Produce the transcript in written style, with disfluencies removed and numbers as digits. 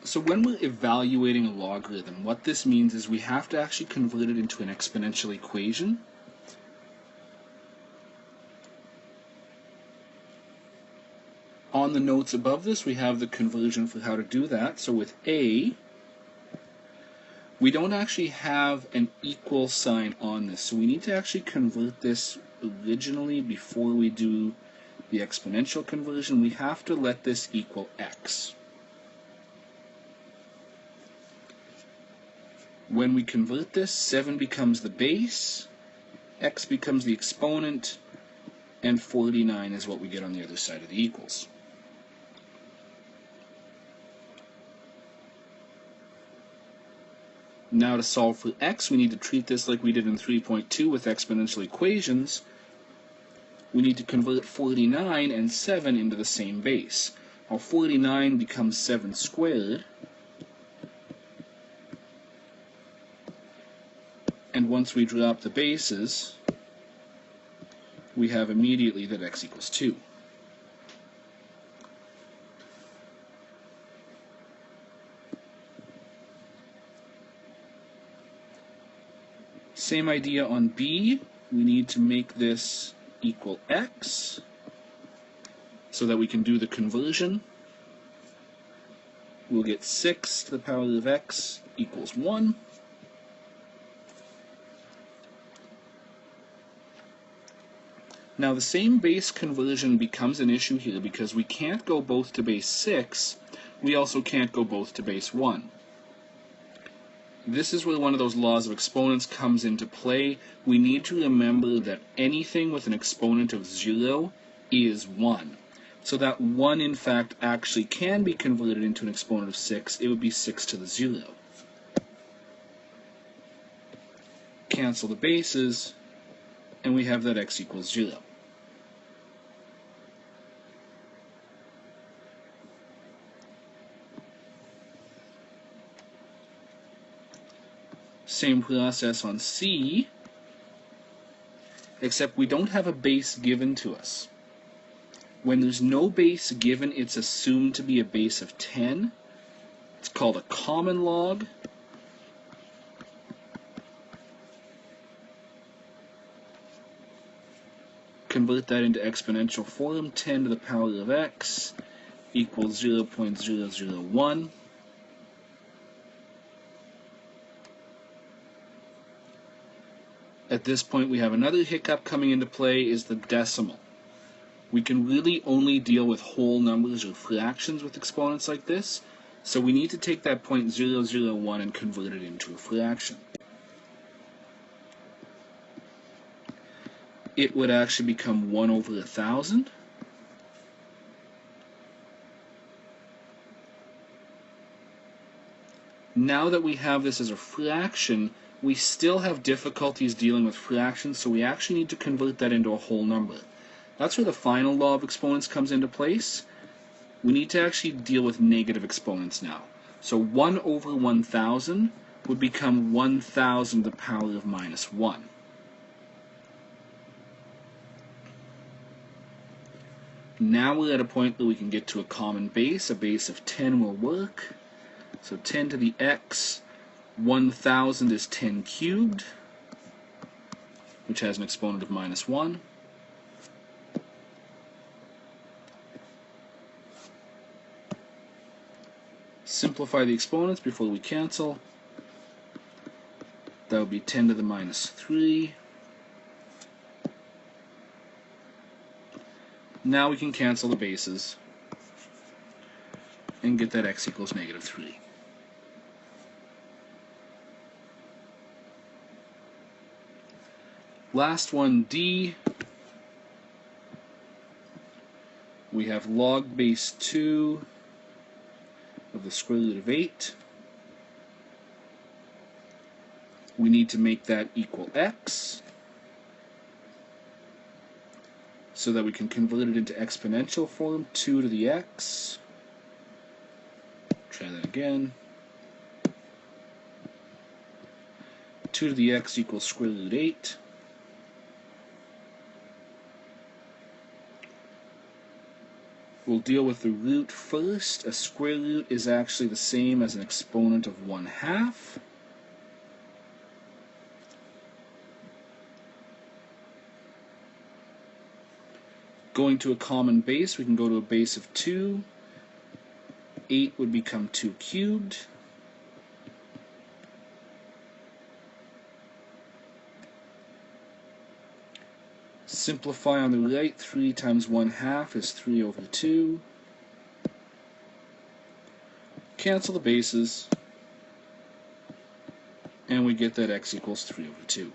So when we're evaluating a logarithm, what this means is we have to actually convert it into an exponential equation. On the notes above this, we have the conversion for how to do that. So with a, we don't actually have an equal sign on this. So we need to actually convert this originally before we do the exponential conversion. We have to let this equal x. When we convert this, 7 becomes the base, x becomes the exponent, and 49 is what we get on the other side of the equals. Now to solve for x, we need to treat this like we did in 3.2 with exponential equations. We need to convert 49 and 7 into the same base. Now 49 becomes 7 squared. And once we drop the bases, we have immediately that x equals 2. Same idea on b. We need to make this equal x so that we can do the conversion. We'll get 6 to the power of x equals 1. Now the same base conversion becomes an issue here because we can't go both to base 6, we also can't go both to base 1. This is where one of those laws of exponents comes into play. We need to remember that anything with an exponent of 0 is 1. So that 1 in fact actually can be converted into an exponent of 6. It would be 6 to the 0. Cancel the bases, and we have that x equals 0. Same process on C, except we don't have a base given to us. When there's no base given, it's assumed to be a base of 10. It's called a common log. Convert that into exponential form. 10 to the power of x equals 0.001. At this point, we have another hiccup coming into play, is the decimal. We can really only deal with whole numbers or fractions with exponents like this, so we need to take that 0.001 and convert it into a fraction. It would actually become 1 over 1,000. Now that we have this as a fraction, we still have difficulties dealing with fractions, so we actually need to convert that into a whole number. That's where the final law of exponents comes into place. We need to actually deal with negative exponents now. So 1 over 1,000 would become 1,000 to the power of minus 1. Now we're at a point where we can get to a common base. A base of 10 will work. So 10 to the x, 1,000 is 10 cubed, which has an exponent of minus 1. Simplify the exponents before we cancel. That would be 10 to the minus 3. Now we can cancel the bases and get that x equals negative 3. Last one, D. We have log base 2 of the square root of 8. We need to make that equal x so that we can convert it into exponential form. 2 to the x. Try that again. 2 to the x equals square root 8. We'll deal with the root first. A square root is actually the same as an exponent of 1/2. Going to a common base, we can go to a base of 2. 8 would become 2 cubed. Simplify on the right, 3 times 1/2 is 3 over 2. Cancel the bases, and we get that x equals 3 over 2.